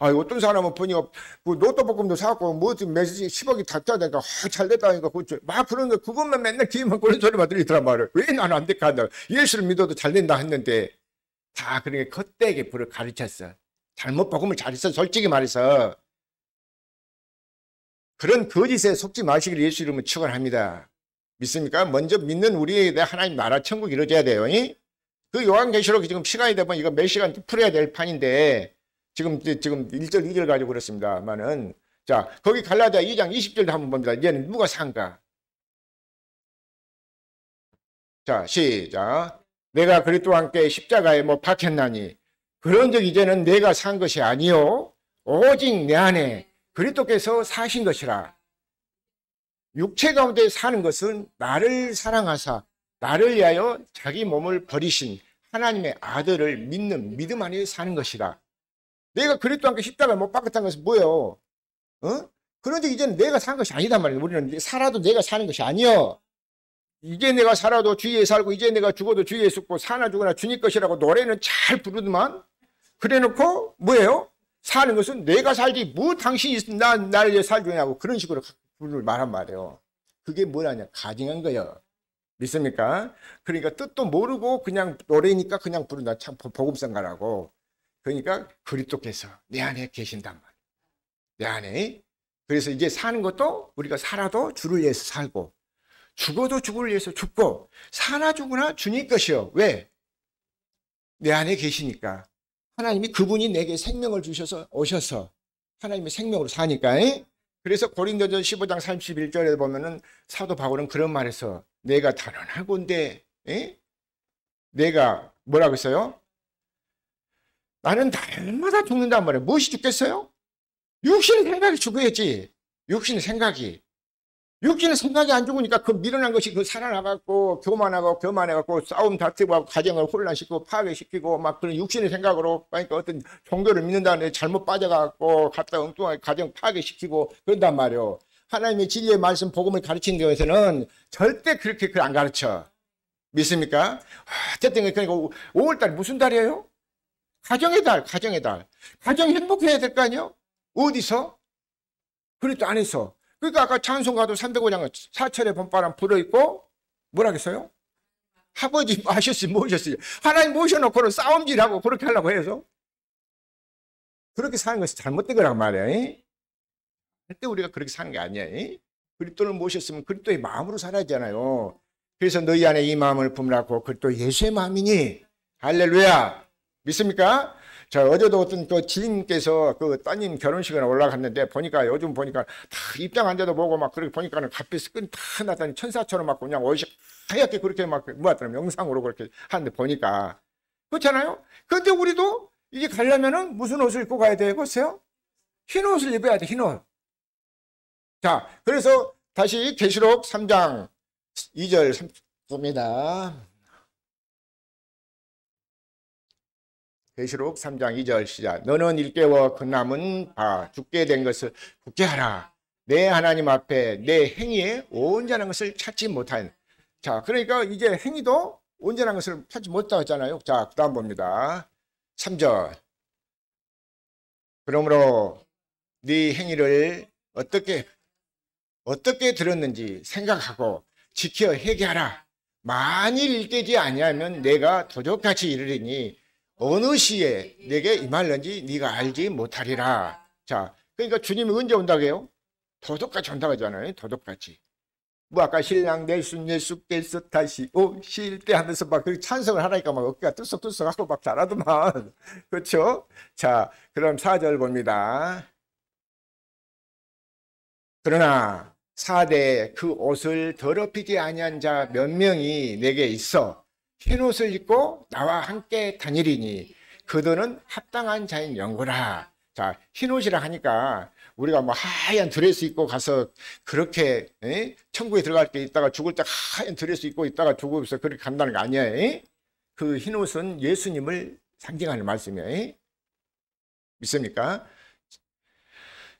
어떤 사람은 보니까 그 로또 복권도 사갖고 뭐 몇십 10억이 닥쳐야 되니까 잘 됐다니까 막 그런 거 그것만 맨날 귀에만 그런 소리만 들리더란 말이에요. 왜 나는 안 될까 한다. 예수를 믿어도 잘 된다 했는데 다 그렇게 겉되게 불을 가르쳤어. 잘못 복음을 잘했어. 솔직히 말해서 그런 거짓에 속지 마시기를 예수 이름으로 축원합니다. 믿습니까? 먼저 믿는 우리에 대해 하나님 나라 천국 이루어져야 돼요. 그 요한계시록 지금 시간이 되면 이거 몇 시간 풀어야 될 판인데 지금 1절 2절 가지고 그렇습니다만은 자 거기 갈라디아 2장 20절도 한번 봅니다. 이제는 누가 산가? 자 시작. 내가 그리스도와 함께 십자가에 못 박혔나니 그런즉 이제는 내가 산 것이 아니요 오직 내 안에 그리스도께서 사신 것이라. 육체 가운데 사는 것은 나를 사랑하사 나를 위하여 자기 몸을 버리신 하나님의 아들을 믿는 믿음 안에 사는 것이라. 내가 그리스도와 함께 십자가에 못 박혔다는 것은 뭐예요? 그런데 이제는 내가 사는 것이 아니단 말이에요. 우리는 살아도 내가 사는 것이 아니요. 이제 내가 살아도 주위에 살고 이제 내가 죽어도 주위에 죽고 사나 죽으나 주님 것이라고 노래는 잘 부르더만 그래놓고 뭐예요? 사는 것은 내가 살지 뭐 당신이 날 위해 살주냐고 그런 식으로 말한 말이에요. 그게 뭐라냐? 가증한 거예요. 믿습니까? 그러니까 뜻도 모르고 그냥 노래니까 그냥 부른다. 참 복음성가라고. 그러니까 그리스도께서 내 안에 계신단 말이에요. 내 안에. 그래서 이제 사는 것도 우리가 살아도 주를 위해서 살고 죽어도 주를 위해서 죽고 사나 죽으나 주님 것이요. 왜? 내 안에 계시니까. 하나님이 그분이 내게 생명을 주셔서 오셔서 하나님의 생명으로 사니까. 그래서 고린도전 15장 31절에 보면은 사도 바울은 그런 말에서 내가 단언하건대 내가 뭐라고 했어요? 나는 날마다 죽는단 말이에요. 무엇이 죽겠어요? 육신의 생각이 죽어야지. 육신의 생각이 안 죽으니까 그 미련한 것이 그 살아나갖고 교만해갖고 싸움 다투고 가정을 혼란시키고 파괴시키고 막 그런 육신의 생각으로 그러니까 어떤 종교를 믿는다는데 잘못 빠져갖고 갔다 엉뚱하게 가정 파괴시키고 그런단 말이에요. 하나님의 진리의 말씀 복음을 가르치는 데에서는 절대 그렇게 안 가르쳐. 믿습니까? 어쨌든 그러니까 5월달 무슨 달이에요? 가정의 달. 가정이 행복해야 될 거 아니에요? 어디서? 그래도 안에서. 그러니까 아까 찬송가도 305장 사철의 봄바람 불어있고 뭐라겠어요? 아버지 모셨어요. 하나님 모셔놓고는 싸움질하고 그렇게 하려고 해서 그렇게 사는 것이 잘못된 거란 말이에요. 절대 우리가 그렇게 사는 게 아니야. 그리스도를 모셨으면 그리스도의 마음으로 살아야잖아요. 그래서 너희 안에 이 마음을 품으라고 그리스도 예수의 마음이니 할렐루야. 믿습니까? 자, 어제도 어떤 그 지인께서 그 따님 결혼식에 올라갔는데 보니까 요즘 보니까 다 입장 안 돼도 보고 막 그렇게 보니까는 갓빛 끈 다 나더니 천사처럼 막 그냥 옷이 하얗게 그렇게 막 모았더라고요. 영상으로 그렇게 하는데 보니까. 그렇잖아요? 근데 우리도 이게 가려면은 무슨 옷을 입고 가야 되겠어요? 흰 옷을 입어야 돼, 흰 옷. 자, 그래서 다시 계시록 3장 2절 봅니다. 계시록 3장 2절 시작. 너는 일깨워 그 남은 바 죽게 된 것을 굳게 하라. 내 하나님 앞에 내 행위에 온전한 것을 찾지 못하는. 자, 그러니까 이제 행위도 온전한 것을 찾지 못하고 했잖아요. 자, 그 다음 봅니다. 3절. 그러므로 네 행위를 어떻게 들었는지 생각하고 지켜 회개하라. 만일 일깨지 아니하면 내가 도적같이 이르리니 어느 시에 내게 임할는지 네가 알지 못하리라. 자, 그러니까 주님이 언제 온다고 해요? 도둑같이 온다고 하잖아요. 도둑같이. 뭐 아까 신랑 예수께서 다시 오실 때 하면서 막 그 찬성을 하라니까 막 어깨가 뚫썩뚫썩하고 막 잘하더만. 그렇죠? 자, 그럼 4절 봅니다. 그러나 4대 그 옷을 더럽히지 아니한 자 몇 명이 내게 있어 흰옷을 입고 나와 함께 다니리니 그들은 합당한 자인 영구라. 자, 흰옷이라 하니까 우리가 뭐 하얀 드레스 입고 가서 그렇게 천국에 들어갈 때 있다가 죽을 때 하얀 드레스 입고 있다가 죽으면서 그렇게 간다는 거 아니에요. 그 흰옷은 예수님을 상징하는 말씀이에요. 믿습니까?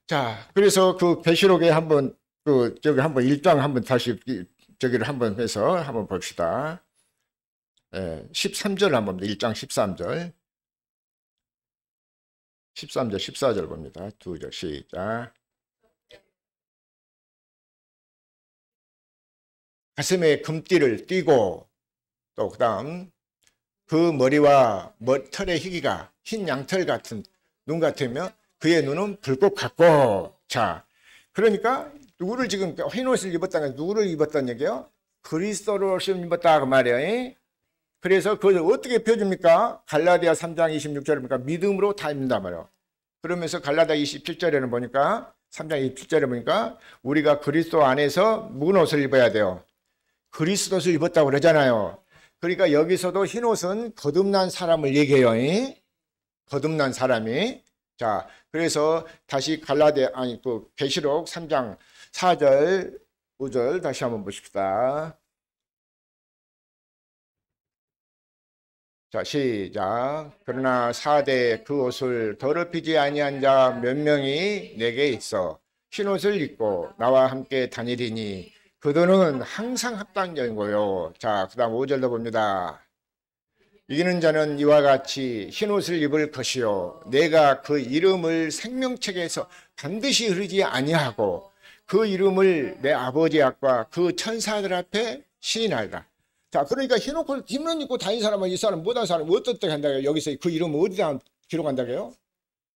자, 그래서 그 계시록에 한번 저기 한번 1장 한번 다시 저기를 한번 해서 한번 봅시다. 13절 한번 봅니다. 1장 13절. 13절, 14절 봅니다. 두 절 시작. 가슴에 금띠를 띠고 또 그다음 그 머리와 털의 희기가 흰 양털 같은 눈 같으며 그의 눈은 불꽃 같고. 자, 그러니까 누구를 지금 흰옷을 입었다는 누구를 입었다는 얘기예요? 그리스도를 입었다 그 말이에요. 그래서 그걸 어떻게 펴줍니까? 갈라디아 3장 26절에 보니까 믿음으로 다 입는단 말이에요. 그러면서 갈라디아 27절에는 보니까 3장 27절에 보니까 우리가 그리스도 안에서 무슨 옷을 입어야 돼요? 그리스도 옷을 입었다고 그러잖아요. 그러니까 여기서도 흰옷은 거듭난 사람을 얘기해요. 거듭난 사람이. 자, 그래서 다시 그 계시록 3장 4절 5절 다시 한번 보십시다. 자, 시작. 그러나 사대 그 옷을 더럽히지 아니한 자 몇 명이 내게 있어 흰옷을 입고 나와 함께 다니리니 그들은 항상 합당자인고요. 자, 그 다음 5절도 봅니다. 이기는 자는 이와 같이 흰옷을 입을 것이요 내가 그 이름을 생명책에서 반드시 흐르지 아니하고 그 이름을 내 아버지 앞과 그 천사들 앞에 시인하리라. 자, 그러니까 흰옷을 입고 다닌 사람은 이 사람 못한 사람 어떻게 한다고요? 여기서 그 이름을 어디다 기록한다고요?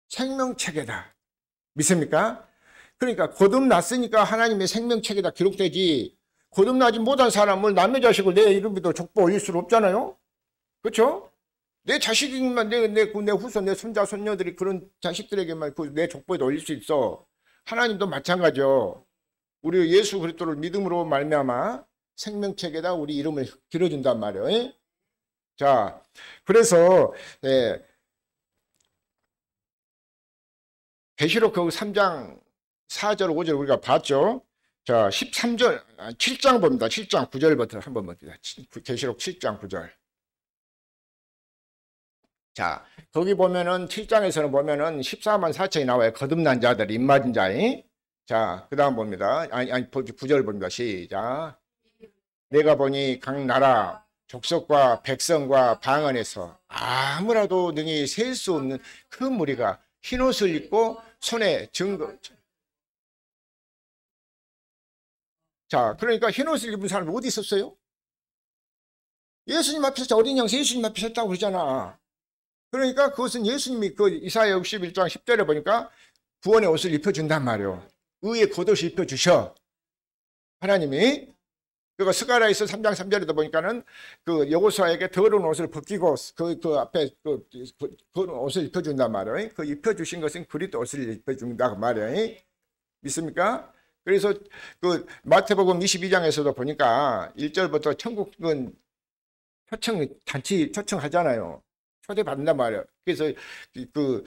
생명책에다. 믿습니까? 그러니까 거듭났으니까 하나님의 생명책에다 기록되지, 거듭나지 못한 사람을 남의 자식을 내 이름에도 족보 올릴 수 없잖아요. 그렇죠? 내 자식만 내 후손 내 손자 손녀들이 그런 자식들에게만 내 족보에도 올릴 수 있어. 하나님도 마찬가지요. 우리 예수 그리스도를 믿음으로 말미암아 생명책에다 우리 이름을 길어준단 말이에요. 자, 그래서 계시록 그 3장 4절 5절 우리가 봤죠. 자, 13절 7장 봅니다. 7장 9절부터 한번 봅니다. 계시록 7장 9절. 자, 거기 보면은 7장에서는 보면은 14만 4천이 나와요. 거듭난 자들, 입맞은 자이. 자, 그 다음 봅니다. 9절 봅니다. 시작. 내가 보니 각 나라 족속과 백성과 방언에서 아무라도 능히 셀 수 없는 그 무리가 흰옷을 입고 손에 증거. 자, 그러니까 흰옷을 입은 사람이 어디 있었어요? 예수님 앞에서 어린 양서 예수님 앞에 섰다고 그러잖아. 그러니까 그것은 예수님이 그 이사야 61장 10절에 보니까 구원의 옷을 입혀준단 말이에요. 의의 겉옷을 입혀주셔. 하나님이. 그리고 스가랴에서 3장 3절에도 보니까는 그 여호수아에게 더러운 옷을 벗기고 그 앞에 그 옷을 입혀준단 말이에요. 그 입혀주신 것은 그리스도 옷을 입혀준다 그 말이에요. 믿습니까? 그래서 그 마태복음 22장에서도 보니까 1절부터 천국은 단체 초청하잖아요. 초대받는단 말이에요. 그래서 그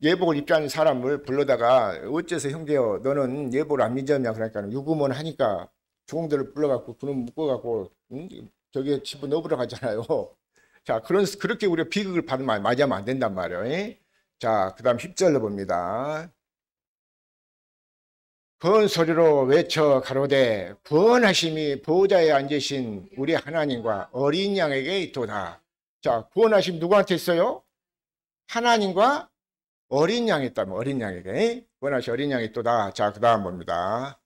예복을 입자는 사람을 불러다가 어째서 형제여 너는 예복을 안 믿었냐 그러니까 유구먼 하니까 종들을 불러갖고 그놈 묶어갖고 저기에 집어넣으러 가잖아요. 자, 그렇게 우리가 비극을 받으면 맞이하면 안 된단 말이에요. 자, 그 다음 10절로 봅니다. 큰 소리로 외쳐 가로되 구원하심이 보호자에 앉으신 우리 하나님과 어린 양에게 있도다. 자, 구원하심 누구한테 있어요? 하나님과 어린 양이 있다면 어린 양에게 구원하신 어린 양이 있도다. 자, 그 다음 봅니다.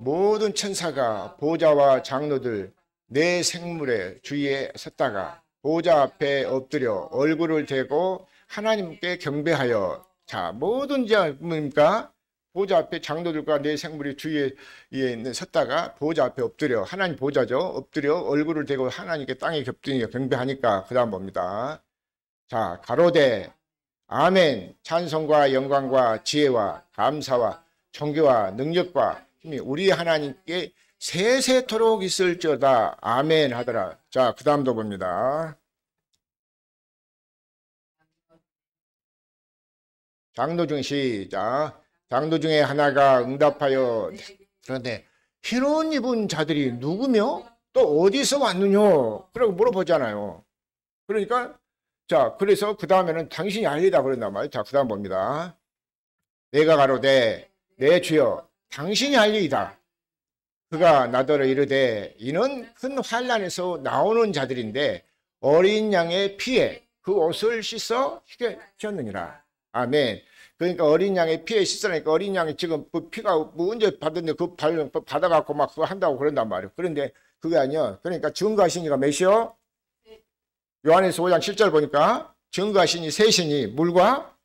모든 천사가 보호자와 장로들 내 생물의 주위에 섰다가 보호자 앞에 엎드려 얼굴을 대고 하나님께 경배하여. 자, 모든 자 뭡니까? 보호자 앞에 장로들과 내 생물이 주위에 섰다가 보호자 앞에 엎드려. 하나님 보호자죠. 엎드려 얼굴을 대고 하나님께 땅에 겹드니 경배하니까 그 다음 봅니다. 자, 가로되 아멘. 찬송과 영광과 지혜와 감사와 존귀와 능력과 힘이 우리 하나님께 세세토록 있을지어다. 아멘 하더라. 자, 그 다음도 봅니다. 장로 중에 시작. 장로 중에 하나가 응답하여 그런데 흰 옷 입은 자들이 누구며 또 어디서 왔느냐? 그러고 물어보잖아요. 그러니까 자, 그래서 그 다음에는 당신이 알리다 그런단 말이에요. 자, 그 다음 봅니다. 내가 가로되 내 주여 당신이 알리이다. 그가 나더러 이르되 이는 큰 환난에서 나오는 자들인데 어린 양의 피에 그 옷을 씻어 희게 셨느니라. 아멘. 그러니까 어린 양의 피에 씻으라니까 어린 양이 지금 그 피가 뭐 언제 받았는데 그 받아갖고 막 그거 한다고 그런단 말이에요. 그런데 그게 아니야. 그러니까 증거하신 이가 몇이요? 요한에서 5장 7절 보니까 증거하신 이 셋이니 물과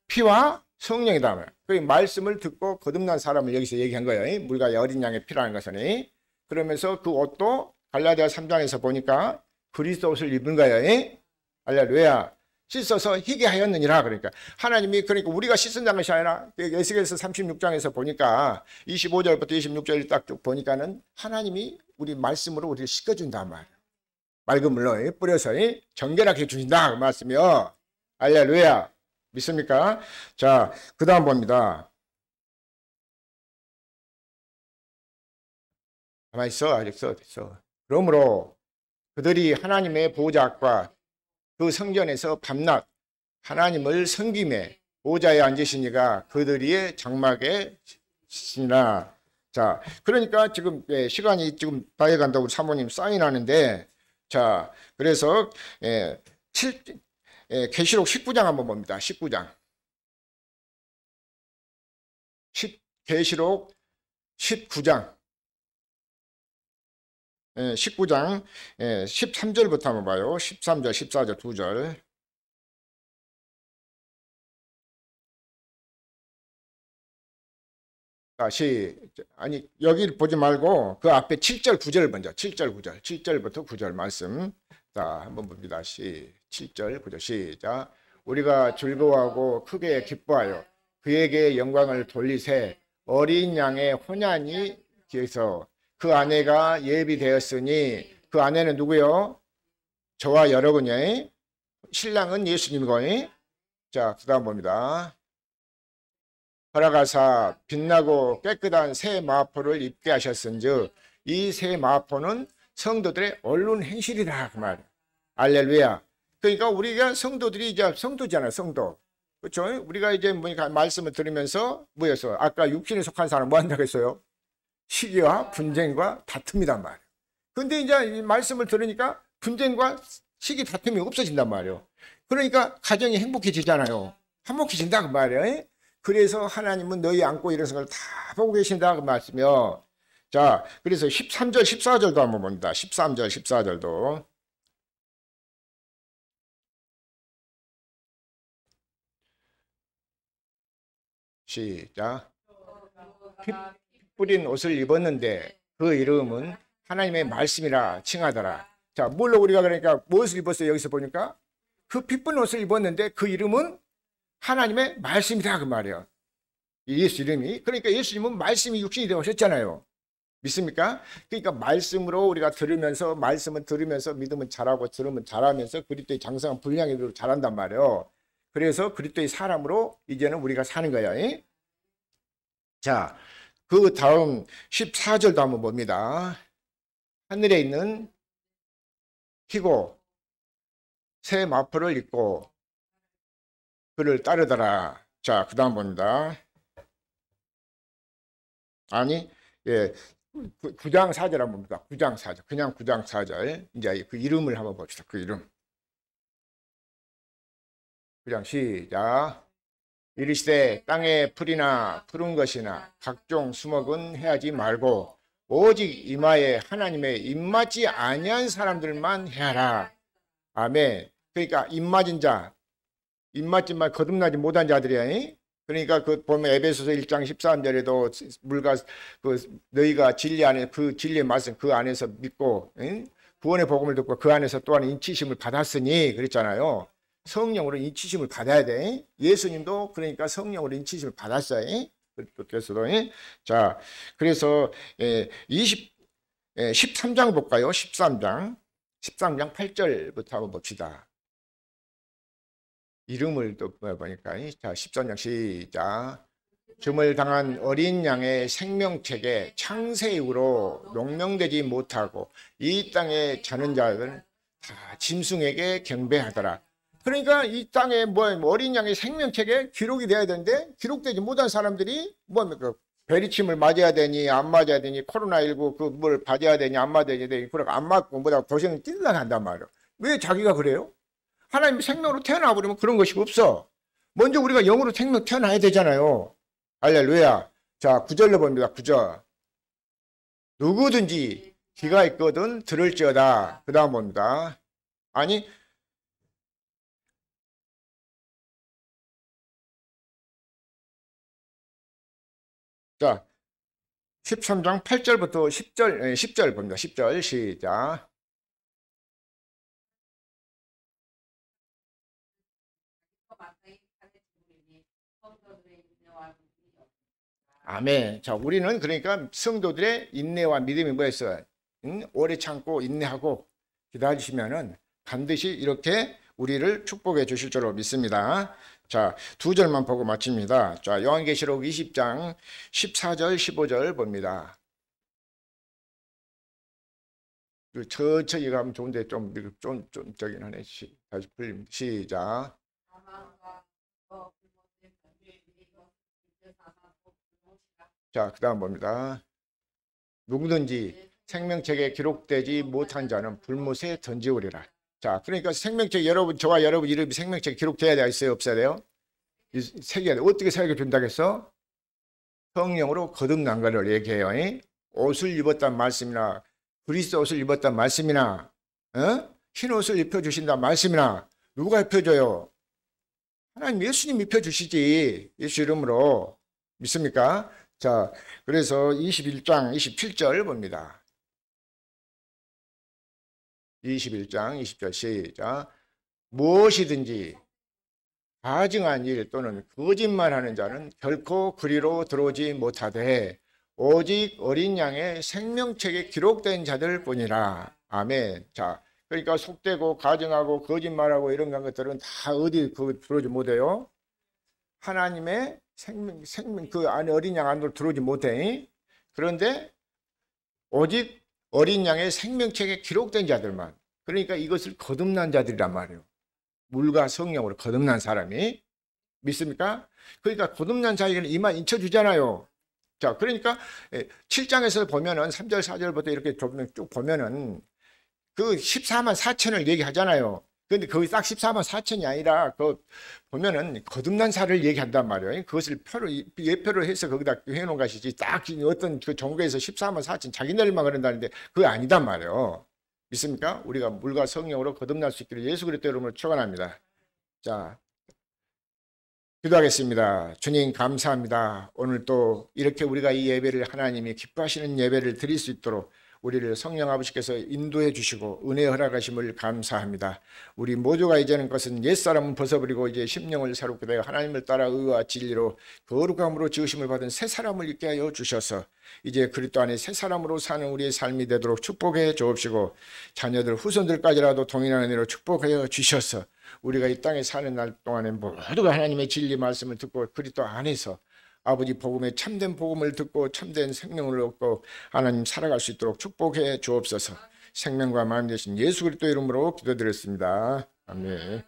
피와 성령이다. 그 말씀을 듣고 거듭난 사람을 여기서 얘기한 거예요. 물과 어린 양의 피라는 것은. 그러면서 그 옷도 갈라디아 3장에서 보니까 그리스도 옷을 입은 거예요. 할렐루야. 씻어서 희게 하였느니라. 그러니까 하나님이 그러니까 우리가 씻은다는 것이 아니라 에스겔서 36장에서 보니까 25절부터 26절 딱 쭉 보니까는 하나님이 우리 말씀으로 우리를 씻어준단 말이에요. 맑은 물로 뿌려서 정결하게 해주신다. 그 말씀이요. 할렐루야. 믿습니까? 자, 그 다음 봅니다. 가만히 있어. 아직 됐어. 그러므로 그들이 하나님의 보호자 앞과 그 성전에서 밤낮 하나님을 섬김에 보호자에 앉으시니가 그들의 장막에 시니라. 자, 그러니까 지금 시간이 지금 다 해간다고 사모님 사인하는데 자, 그래서 계시록 19장 한번 봅니다. 19장. 계시록 19장. 19장 13절부터 한번 봐요. 13절, 14절 두 절. 다시 아니 여기 보지 말고 그 앞에 7절 9절 먼저 7절 9절 7절부터 9절 말씀. 자, 한번 봅니다. 7절 9절 시작. 우리가 즐거워하고 크게 기뻐하여 그에게 영광을 돌리세. 어린 양의 혼연이 계서 그 아내가 예비되었으니 그 아내는 누구요? 저와 여러분이. 신랑은 예수님이고. 자, 그 다음 봅니다. 허락하사 빛나고 깨끗한 새 마포를 입게 하셨은즉 이 새 마포는 성도들의 언론 행실이다. 그 말. 할렐루야. 그러니까 우리가 성도들이 이제 성도잖아요. 성도. 그렇죠? 우리가 이제 뭐니까 말씀을 들으면서 뭐였어? 아까 육신에 속한 사람 뭐 한다고 했어요? 시기와 분쟁과 다툼이란 말이에요. 근데 이제 이 말씀을 들으니까 분쟁과 시기 다툼이 없어진단 말이에요. 그러니까 가정이 행복해지잖아요. 화목해진다 그 말이에요. 그래서 하나님은 너희 안고 이런 것을 다 보고 계신다 그 말씀이요. 자, 그래서 13절 14절도 한번 봅니다. 13절 14절도. 시작. 피 뿌린 옷을 입었는데 그 이름은 하나님의 말씀이라 칭하더라. 자, 뭘로 우리가 그러니까 무엇을 입었어요? 여기서 보니까 그 피 뿌린 옷을 입었는데 그 이름은 하나님의 말씀이다 그 말이에요. 예수 이름이. 그러니까 예수님은 말씀이 육신이 되어 오셨잖아요. 믿습니까? 그러니까 말씀으로 우리가 들으면서 말씀을 들으면서 믿으면 잘하고 들으면 잘하면서 그리스도의 장성한 분량이 되도록 잘한단 말이에요. 그래서 그리스도의 사람으로 이제는 우리가 사는 거야. 자, 그 다음 14절도 한번 봅니다. 하늘에 있는 희고 새 마포를 입고 그를 따르더라. 자, 그 다음 봅니다. 아니, 9장 4절 한번 봅니다. 9장 4절. 그냥 9장 4절. 이제 그 이름을 한번 봅시다. 그 이름. 9장 시작. 이르시되 땅의 풀이나 푸른 것이나 각종 수목은 해하지 말고 오직 이마에 하나님의 입맞지 아니한 사람들만 해하라. 아멘. 그러니까 입맞은 자, 입맞지만 거듭나지 못한 자들이야. 그러니까 그 보면 에베소서 1장 13절에도 물과 그 너희가 진리 안에 그 진리의 말씀 그 안에서 믿고 구원의 복음을 듣고 그 안에서 또한 인치심을 받았으니 그랬잖아요. 성령으로 인치심을 받아야 돼. 예수님도 그러니까 성령으로 인치심을 받았어요. 그리스도께서도. 자, 그래서 13장 볼까요? 13장 8절부터 한번 봅시다. 이름을 또 보니까 자 13장 시작. 점을 당한 어린 양의 생명책에 창세 이후로 농명되지 못하고 이 땅에 사는 자들은 다 짐승에게 경배하더라. 그러니까 이 땅에 어린 양의 생명책에 기록이 돼야 되는데 기록되지 못한 사람들이 뭡니까? 베리침을 맞아야 되니 안 맞아야 되니 코로나19 그 뭘 맞아야 되니 안 맞아야 되니 그러고 안 맞고 뭐다 도생을 찔러 간단 말이에요. 왜 자기가 그래요? 하나님이 생명으로 태어나 버리면 그런 것이 없어. 먼저 우리가 영으로 생명 태어나야 되잖아요. 할렐루야. 자, 9절로 봅니다. 9절. 누구든지 귀가 있거든 들을지어다. 그 다음 봅니다. 아니, 자, 13장 8절부터 10절 봅니다. 10절 시작. 아멘. 자, 우리는 그러니까 성도들의 인내와 믿음이 뭐였어요? 오래 참고 인내하고 기다리시면은 반드시 이렇게 우리를 축복해 주실 줄로 믿습니다. 자, 두 절만 보고 마칩니다. 자, 요한계시록 20장 14절 15절 봅니다. 천천히 가면 좋은데 좀 저긴 하네. 다시 풀립니다. 시작. 자, 그 다음 봅니다. 누구든지 생명책에 기록되지 못한 자는 불못에 던지우리라. 자, 그러니까 생명책 저와 여러분 이름이 생명책에 기록돼야 돼 있어요, 없어야 돼요? 새겨야 돼. 어떻게 새겨준다겠어? 성령으로 거듭난 것을 얘기해요. 옷을 입었단 말씀이나 그리스도 옷을 입었단 말씀이나 흰 옷을 입혀주신단 말씀이나 누가 입혀줘요? 하나님 예수님 입혀주시지. 예수 이름으로 믿습니까? 자, 그래서 21장 27절 봅니다. 21장 20절 시작. 무엇이든지 가증한 일 또는 거짓말하는 자는 결코 그리로 들어오지 못하되 오직 어린 양의 생명책에 기록된 자들 뿐이라. 아멘. 자, 그러니까 속되고 가증하고 거짓말하고 이런 것들은 다 어디 들어오지 못해요? 하나님의 생명 그 안에 어린 양 안으로 들어오지 못해. 그런데 오직 어린 양의 생명책에 기록된 자들만. 그러니까 이것을 거듭난 자들이란 말이에요. 물과 성령으로 거듭난 사람이. 믿습니까? 그러니까 거듭난 자에게는 이만 인쳐주잖아요. 자, 그러니까 7장에서 보면은 3절 4절부터 이렇게 쭉 보면은 그 14만 4천을 얘기하잖아요. 근데 거기 딱 14만 4천이 아니라 그 보면은 거듭난 사를 얘기한단 말이에요. 그것을 예표로 해서 거기다 해놓은 것이지 딱 어떤 그 종교에서 14만 4천 자기네들만 그런다는데 그거 아니단 말이에요. 믿습니까? 우리가 물과 성령으로 거듭날 수 있기를 예수 그리스도 이름으로 축원합니다. 자, 기도하겠습니다. 주님 감사합니다. 오늘 또 이렇게 우리가 이 예배를 하나님이 기뻐하시는 예배를 드릴 수 있도록 우리를 성령 아버지께서 인도해 주시고 은혜 허락하심을 감사합니다. 우리 모두가 이제는 것은 옛사람은 벗어버리고 이제 심령을 새롭게 되어 하나님을 따라 의와 진리로 거룩함으로 지으심을 받은 새 사람을 있게 하여 주셔서 이제 그리스도 안에 새 사람으로 사는 우리의 삶이 되도록 축복해 주옵시고 자녀들 후손들까지라도 동일한 은혜로 축복하여 주셔서 우리가 이 땅에 사는 날 동안에 모두가 하나님의 진리 말씀을 듣고 그리스도 안에서 아버지 복음의 참된 복음을 듣고 참된 생명을 얻고 하나님 살아갈 수 있도록 축복해 주옵소서. 생명과 마음 되신 예수 그리스도 이름으로 기도드렸습니다. 아멘.